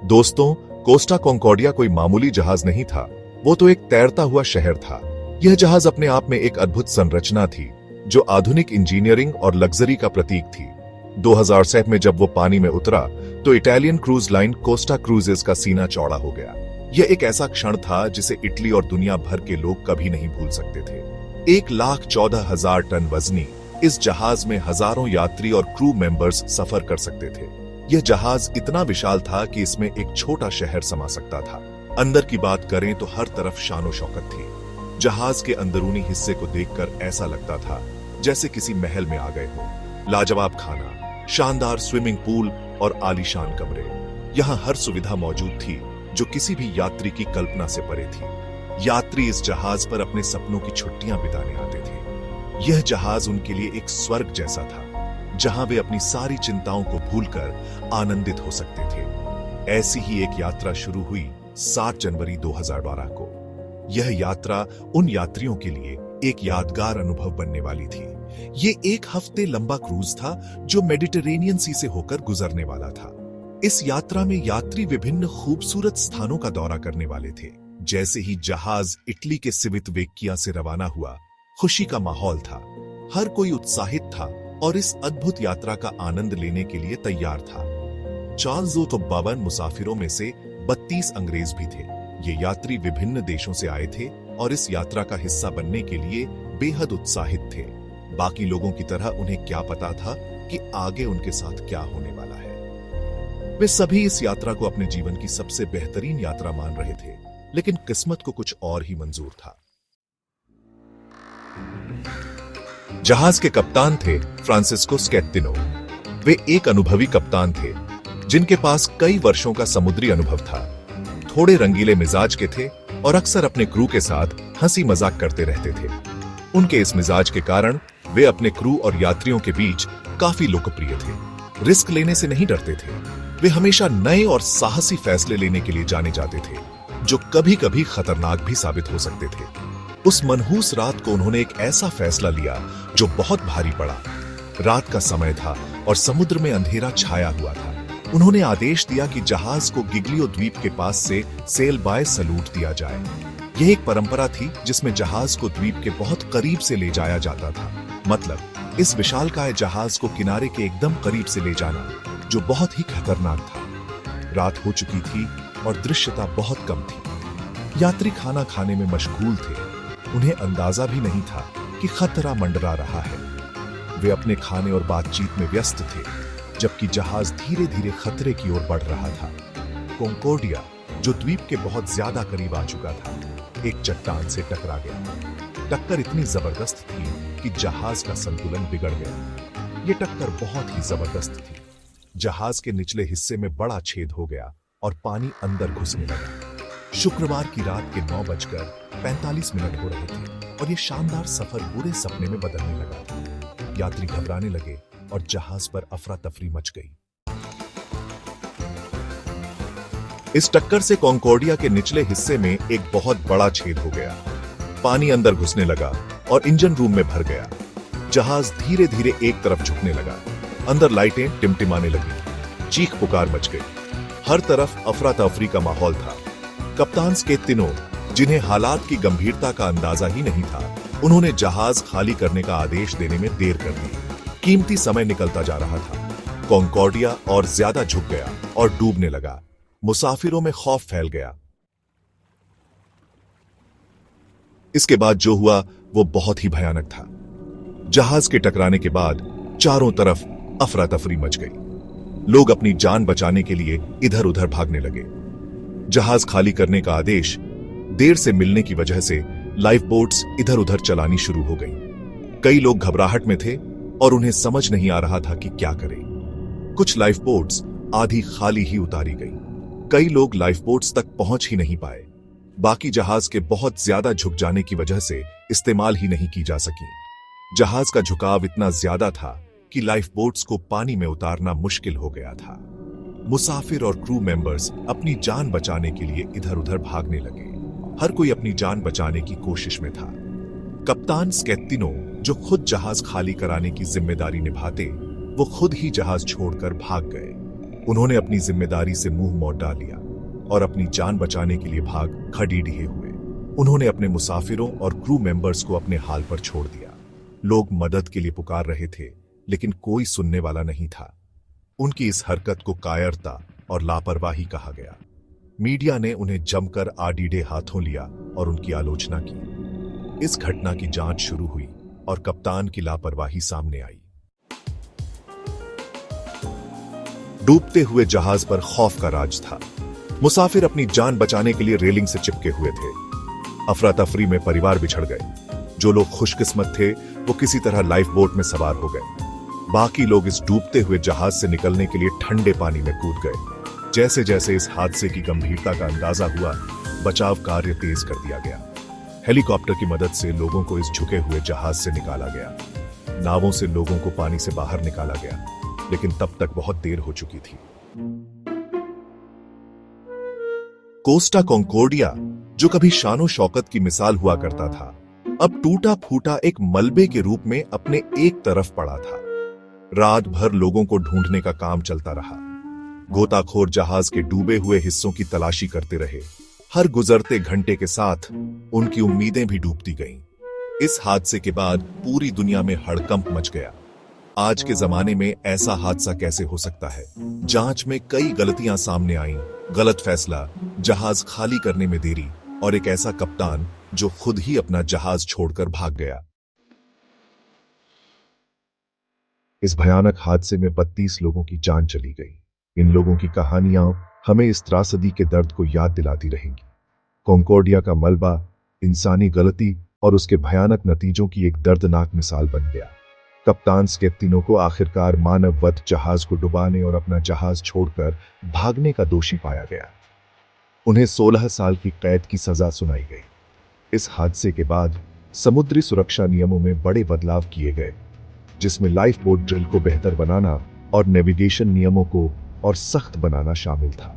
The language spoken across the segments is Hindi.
दोस्तों, कोस्टा कॉन्कॉर्डिया कोई मामूली जहाज नहीं था, वो तो एक तैरता हुआ शहर था। यह जहाज अपने आप में एक अद्भुत संरचना थी, जो आधुनिक इंजीनियरिंग और लग्जरी का प्रतीक थी। 2007 में जब वो पानी में उतरा, तो Italian cruise line Costa cruises का सीना चौड़ा हो गया। यह एक ऐसा क्षण था जिसे इटली और दुनिया भर के लोग कभी नहीं भूल सकते थे। 1,14,000 टन वजनी इस जहाज में हजारों यात्री और क्रू मेंबर्स सफर कर सकते थे। यह जहाज इतना विशाल था कि इसमें एक छोटा शहर समा सकता था। अंदर की बात करें तो हर तरफ शानो शौकत थी। जहाज के अंदरूनी हिस्से को देखकर ऐसा लगता था जैसे किसी महल में आ गए हो। लाजवाब खाना, शानदार स्विमिंग पूल और आलीशान कमरे, यहाँ हर सुविधा मौजूद थी जो किसी भी यात्री की कल्पना से परे थी। यात्री इस जहाज पर अपने सपनों की छुट्टियां बिताने आते थे। यह जहाज उनके लिए एक स्वर्ग जैसा था, जहां वे अपनी सारी चिंताओं को भूलकर आनंदित हो सकते थे। ऐसी ही एक यात्रा शुरू हुई 7 जनवरी 2012 को। यह यात्रा उन यात्रियों के लिए एक यादगार अनुभव बनने वाली थी। ये 1 हफ्ते लंबा क्रूज था जो मेडिटेरेनियन सी से होकर गुजरने वाला था। इस यात्रा में यात्री विभिन्न खूबसूरत स्थानों का दौरा करने वाले थे। जैसे ही जहाज इटली के सिवितवेकिया से रवाना हुआ, खुशी का माहौल था। हर कोई उत्साहित था और इस अद्भुत यात्रा का आनंद लेने के लिए तैयार था। 452 मुसाफिरों में से 32 अंग्रेज भी थे। ये यात्री विभिन्न देशों से आए थे और इस यात्रा का हिस्सा बनने के लिए बेहद उत्साहित थे। बाकी लोगों की तरह उन्हें क्या पता था कि आगे उनके साथ क्या होने वाला है। वे सभी इस यात्रा को अपने जीवन की सबसे बेहतरीन यात्रा मान रहे थे, लेकिन किस्मत को कुछ और ही मंजूर था। जहाज के कप्तान थे फ्रांसिस्को स्केत्तिनो। वे एक अनुभवी कप्तान थे जिनके पास कई वर्षों का समुद्री अनुभव था। थोड़े रंगीले मिजाज के थे और अक्सर अपने क्रू के साथ हंसी मजाक करते रहते थे। उनके इस मिजाज के कारण वे अपने क्रू और यात्रियों के बीच काफी लोकप्रिय थे। रिस्क लेने से नहीं डरते थे। वे हमेशा नए और साहसी फैसले लेने के लिए जाने जाते थे, जो कभी कभी खतरनाक भी साबित हो सकते थे। उस मनहूस रात को उन्होंने एक ऐसा फैसला लिया जो बहुत भारी पड़ा। रात का समय था और समुद्र में अंधेरा छाया हुआ था। उन्होंने आदेश दिया कि जहाज को गिग्लियो द्वीप के पास से सेल बाय सलूट दिया जाए। यह एक परंपरा थी जिसमें जहाज को द्वीप के बहुत करीब से ले जाया जाता था। मतलब इस विशालकाय जहाज को किनारे के एकदम करीब से ले जाना, जो बहुत ही खतरनाक था। रात हो चुकी थी और दृश्यता बहुत कम थी। यात्री खाना खाने में मशगूल थे। उन्हें अंदाजा भी नहीं था कि खतरा मंडरा रहा है। वे अपने खाने और बातचीत में व्यस्त थे, जबकि जहाज धीरे धीरे खतरे की ओर बढ़ रहा था। कॉन्कॉर्डिया, जो द्वीप के बहुत ज्यादा करीब आ चुका था, एक चट्टान से टकरा गया। टक्कर इतनी जबरदस्त थी कि जहाज का संतुलन बिगड़ गया। ये टक्कर बहुत ही जबरदस्त थी। जहाज के निचले हिस्से में बड़ा छेद हो गया और पानी अंदर घुसने लगा। शुक्रवार की रात के 9:45 हो रहे थे और ये शानदार सफर बुरे सपने में बदलने लगा था। यात्री घबराने लगे और जहाज पर अफरा तफरी मच गई। इस टक्कर से कॉन्कॉर्डिया के निचले हिस्से में एक बहुत बड़ा छेद हो गया। पानी अंदर घुसने लगा और इंजन रूम में भर गया। जहाज धीरे धीरे एक तरफ झुकने लगा। अंदर लाइटें टिमटिमाने लगी। चीख पुकार मच गई। हर तरफ अफरा तफरी का माहौल था। कप्तान स्केत्तिनो, जिन्हें हालात की गंभीरता का अंदाजा ही नहीं था, उन्होंने जहाज खाली करने का आदेश देने में देर कर दी। कीमती समय निकलता जा रहा था। कॉन्कॉर्डिया और ज्यादा झुक गया और डूबने लगा। मुसाफिरों में खौफ फैल गया। इसके बाद जो हुआ वो बहुत ही भयानक था। जहाज के टकराने के बाद चारों तरफ अफरा तफरी मच गई। लोग अपनी जान बचाने के लिए इधर उधर भागने लगे। जहाज खाली करने का आदेश देर से मिलने की वजह से लाइफ बोट्स इधर उधर चलानी शुरू हो गई। कई लोग घबराहट में थे और उन्हें समझ नहीं आ रहा था कि क्या करें। कुछ लाइफ बोट्स आधी खाली ही उतारी गई। कई लोग लाइफ बोट्स तक पहुंच ही नहीं पाए। बाकी जहाज के बहुत ज्यादा झुक जाने की वजह से इस्तेमाल ही नहीं की जा सकी। जहाज का झुकाव इतना ज्यादा था कि लाइफ बोट्स को पानी में उतारना मुश्किल हो गया था। मुसाफिर और क्रू मेंबर्स अपनी जान बचाने के लिए इधर उधर भागने लगे। हर कोई अपनी जान बचाने की कोशिश में था। कप्तान स्केत्तिनो, जो खुद जहाज खाली कराने की जिम्मेदारी निभाते, वो खुद ही जहाज छोड़कर भाग गए। उन्होंने अपनी जिम्मेदारी से मुंह मोड़ डाल लिया और अपनी जान बचाने के लिए भाग खड़ीडिहे हुए। उन्होंने अपने मुसाफिरों और क्रू मेंबर्स को अपने हाल पर छोड़ दिया। लोग मदद के लिए पुकार रहे थे, लेकिन कोई सुनने वाला नहीं था। उनकी इस हरकत को कायरता और लापरवाही कहा गया। मीडिया ने उन्हें जमकर आडीडे हाथों लिया और उनकी आलोचना की। इस घटना की जांच शुरू हुई और कप्तान की लापरवाही सामने आई। डूबते हुए जहाज पर खौफ का राज था। मुसाफिर अपनी जान बचाने के लिए रेलिंग से चिपके हुए थे। अफरा तफरी में परिवार बिछड़ गए। जो लोग खुशकिस्मत थे वो किसी तरह लाइफ बोट में सवार हो गए। बाकी लोग इस डूबते हुए जहाज से निकलने के लिए ठंडे पानी में कूद गए। जैसे जैसे इस हादसे की गंभीरता का अंदाजा हुआ, बचाव कार्य तेज कर दिया गया। हेलीकॉप्टर की मदद से लोगों को इस झुके हुए जहाज से निकाला गया। नावों से लोगों को पानी से बाहर निकाला गया, लेकिन तब तक बहुत देर हो चुकी थी। कोस्टा कॉन्कोर्डिया, जो कभी शानो शौकत की मिसाल हुआ करता था, अब टूटा फूटा एक मलबे के रूप में अपने एक तरफ पड़ा था। रात भर लोगों को ढूंढने का काम चलता रहा। गोताखोर जहाज के डूबे हुए हिस्सों की तलाशी करते रहे। हर गुजरते घंटे के साथ उनकी उम्मीदें भी डूबती गईं। इस हादसे के बाद पूरी दुनिया में हड़कंप मच गया। आज के जमाने में ऐसा हादसा कैसे हो सकता है? जांच में कई गलतियां सामने आईं। गलत फैसला, जहाज खाली करने में देरी और एक ऐसा कप्तान जो खुद ही अपना जहाज छोड़कर भाग गया। इस भयानक हादसे में 32 लोगों की जान चली गई। इन लोगों की कहानियां हमें इस त्रासदी के दर्द को याद दिलाती रहेंगी। कॉन्कोर्डिया का मलबा इंसानी गलती और उसके भयानक नतीजों की एक दर्दनाक मिसाल बन गया। कप्तान स्केत्तिनो को आखिरकार मानववत जहाज को डुबाने और अपना जहाज छोड़कर भागने का दोषी पाया गया। उन्हें 16 साल की कैद की सजा सुनाई गई। इस हादसे के बाद समुद्री सुरक्षा नियमों में बड़े बदलाव किए गए, जिसमें लाइफ बोट ड्रिल को बेहतर बनाना और नेविगेशन नियमों को और सख्त बनाना शामिल था।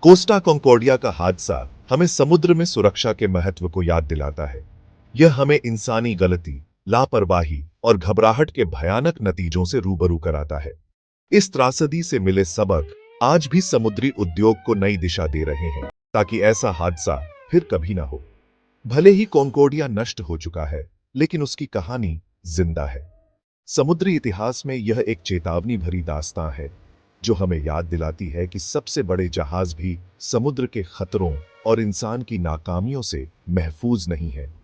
कोस्टा कॉन्कोर्डिया का हादसा हमें समुद्र में सुरक्षा के महत्व को याद दिलाता है। यह हमें इंसानी गलती, लापरवाही और घबराहट के भयानक नतीजों से रूबरू कराता है। इस त्रासदी से मिले सबक आज भी समुद्री उद्योग को नई दिशा दे रहे हैं, ताकि ऐसा हादसा फिर कभी ना हो। भले ही कॉन्कोर्डिया नष्ट हो चुका है, लेकिन उसकी कहानी जिंदा है। समुद्री इतिहास में यह एक चेतावनी भरी दास्तां है, जो हमें याद दिलाती है कि सबसे बड़े जहाज भी समुद्र के खतरों और इंसान की नाकामियों से महफूज नहीं है।